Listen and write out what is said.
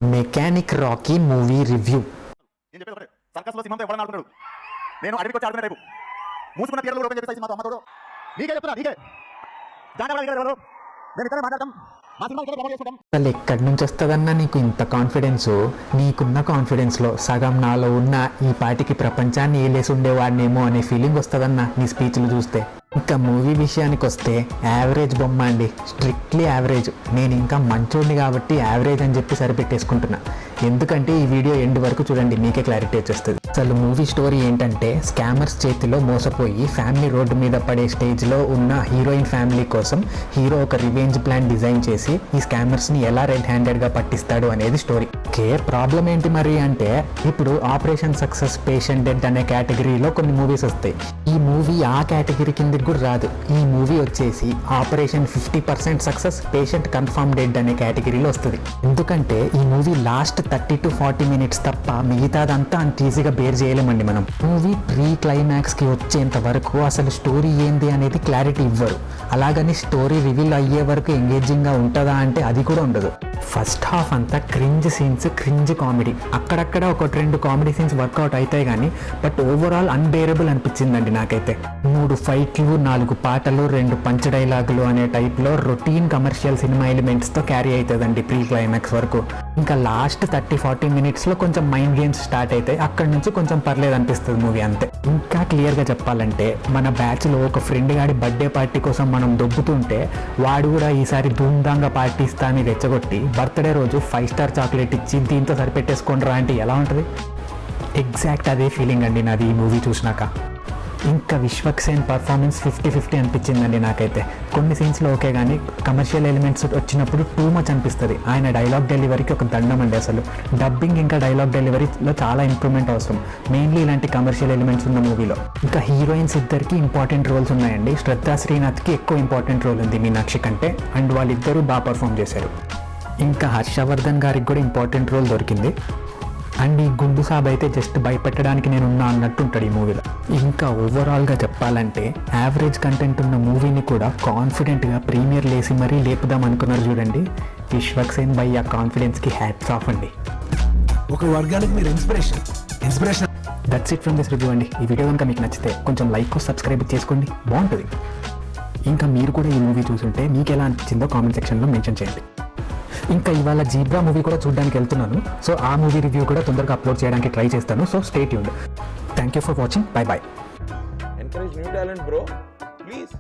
Mechanic Rocky movie review. నేను చెప్పేది ఒకటే, సర్కస్లో సింహంతో ఎవడన్నా ఆడుకుంటాడు. నేను అడవికి వచ్చి ఆడుకునే టైపు. మూసుకున్న తీరలు ఓపెన్ చేసి మాతో అమ్మతోడు నీకే చెప్తున్నా, నీకే ఎవరు నేను ఇక్కడ మాట్లాడతాం. మా సినిమా ఇక్కడ ప్రమోట్ చేసుకుంటాం. అసలు ఎక్కడి నుంచి వస్తుందన్నా నీకు ఇంత కాన్ఫిడెన్స్? నీకున్న కాన్ఫిడెన్స్లో సగం నాలో ఉన్న ఈ పాటికి ప్రపంచాన్ని ఏలేసి ఉండేవాడినేమో అనే ఫీలింగ్ వస్తుందన్నా నీ స్పీచ్లు చూస్తే. ఇంకా మూవీ విషయానికి వస్తే యావరేజ్ బొమ్మ అండి, స్ట్రిక్ట్లీ యావరేజ్. నేను ఇంకా మంచోడిని కాబట్టి యావరేజ్ అని చెప్పి సరిపెట్టేసుకుంటున్నా. ఎందుకంటే ఈ వీడియో ఎండ్ వరకు చూడండి, మీకే క్లారిటీ వచ్చేస్తుంది. అసలు మూవీ స్టోరీ ఏంటంటే, స్కామర్స్ చేతిలో మోసపోయి ఫ్యామిలీ రోడ్డు మీద పడే స్టేజ్లో ఉన్న హీరోయిన్ ఫ్యామిలీ కోసం హీరో ఒక రివెంజ్ ప్లాన్ డిజైన్ చేసి ఈ స్కామర్స్ని ఎలా రెడ్ హ్యాండెడ్గా పట్టిస్తాడు అనేది స్టోరీ. ప్రాబ్లం ఏంటి మరి అంటే, ఇప్పుడు ఆపరేషన్ సక్సెస్, పేషెంట్ డెడ్ అనే కేటగిరీలో కొన్ని మూవీస్ వస్తాయి. ఈ మూవీ ఆ కేటగిరీ కిందకి కూడా రాదు. ఈ మూవీ వచ్చేసి operation 50% success, patient confirm dead అనే కేటగిరీలో వస్తుంది. ఎందుకంటే ఈ మూవీ లాస్ట్ 30 to 40 minutes తప్ప మిగతాదంతా అంత ఈజీగా బేర్ చేయలేమండి మనం. మూవీ ప్రీ క్లైమాక్స్కి వచ్చేంత వరకు అసలు స్టోరీ ఏంది అనేది క్లారిటీ ఇవ్వరు. అలాగని స్టోరీ రివీల్ అయ్యే వరకు ఎంగేజింగ్గా ఉంటుందా అంటే అది కూడా ఉండదు. ఫస్ట్ హాఫ్ అంతా క్రింజ్ సీన్స్, క్రింజ్ కామెడీ. అక్కడక్కడ ఒక 2 కామెడీ సీన్స్ వర్కౌట్ అవుతాయి కానీ బట్ ఓవరాల్ అన్బేరబుల్ అనిపించిందండి నాకైతే. 3 ఫైట్లు, 4 పాటలు, 2 పంచ్ డైలాగులు అనే టైప్లో రొటీన్ కమర్షియల్ సినిమా ఎలిమెంట్స్తో క్యారీ అవుతుందండి ప్రీ క్లైమాక్స్ వరకు. ఇంకా లాస్ట్ 30-40 minutesలో కొంచెం మైండ్ గేమ్స్ స్టార్ట్ అవుతాయి. అక్కడ నుంచి కొంచెం పర్లేదు అనిపిస్తుంది మూవీ అంతే. ఇంకా క్లియర్గా చెప్పాలంటే, మన బ్యాచ్లో ఒక ఫ్రెండ్ గాడి బర్త్డే పార్టీ కోసం మనం దొబ్బుతుంటే వాడు కూడా ఈసారి ధూమ్ధాంగా పార్టీ ఇస్తా అని రెచ్చగొట్టి బర్త్డే రోజు 5 star చాక్లెట్ ఇచ్చి దీంతో సరిపెట్టేసుకోండిరా అంటే ఎలా ఉంటుంది? ఎగ్జాక్ట్ అదే ఫీలింగ్ అండి నాది ఈ మూవీ చూసినాక. ఇంకా విశ్వక్సేన్ పర్ఫార్మెన్స్ 50-50 అనిపించిందండి నాకైతే. కొన్ని సీన్స్లో ఓకే కానీ కమర్షియల్ ఎలిమెంట్స్ వచ్చినప్పుడు టూ మచ్ అనిపిస్తుంది. ఆయన డైలాగ్ డెలివరీకి ఒక దండం అండి అసలు. డబ్బింగ్ ఇంకా డైలాగ్ డెలివరీలో చాలా ఇంప్రూవ్మెంట్ అవసరం, మెయిన్లీ ఇలాంటి కమర్షియల్ ఎలిమెంట్స్ ఉన్న మూవీలో. ఇంకా హీరోయిన్స్ ఇద్దరికి ఇంపార్టెంట్ రోల్స్ ఉన్నాయండి. శ్రద్ధా శ్రీనాథ్కి ఎక్కువ ఇంపార్టెంట్ రోల్ ఉంది మీనాక్షి కంటే, అండ్ వాళ్ళిద్దరూ బాగా పర్ఫామ్ చేశారు. ఇంకా హర్షవర్ధన్ గారికి కూడా ఇంపార్టెంట్ రోల్ దొరికింది. అండ్ ఈ గుండు సాబ్ అయితే జస్ట్ భయపెట్టడానికి నేను ఉన్నా అన్నట్టు ఉంటాడు ఈ మూవీలో. ఇంకా ఓవరాల్గా చెప్పాలంటే, యావరేజ్ కంటెంట్ ఉన్న మూవీని కూడా కాన్ఫిడెంట్గా ప్రీమియర్ లేసి మరీ లేపుదాం అనుకున్నారు చూడండి. విశ్వక్సేన్ బై ఆ కాన్ఫిడెన్స్కి హ్యాట్స్ ఆఫ్ అండి. ఒక వర్గానికి మీరు inspiration. That's it from this review అండి. ఈ వీడియో కనుక మీకు నచ్చితే కొంచెం లైక్, సబ్స్క్రైబ్ చేసుకోండి, బాగుంటుంది. ఇంకా మీరు కూడా ఈ మూవీ చూసుంటే మీకు ఎలా అనిపించిందో కామెంట్ సెక్షన్లో మెన్షన్ చేయండి. ఇంకా ఇవాళ జీబ్రా మూవీ కూడా చూడడానికి వెళ్తున్నాను. సో ఆ మూవీ రివ్యూ కూడా తొందరగా అప్లోడ్ చేయడానికి ట్రై చేస్తాను. So stay tuned. Thank you for watching. By by. Encourage new talent, bro. Please.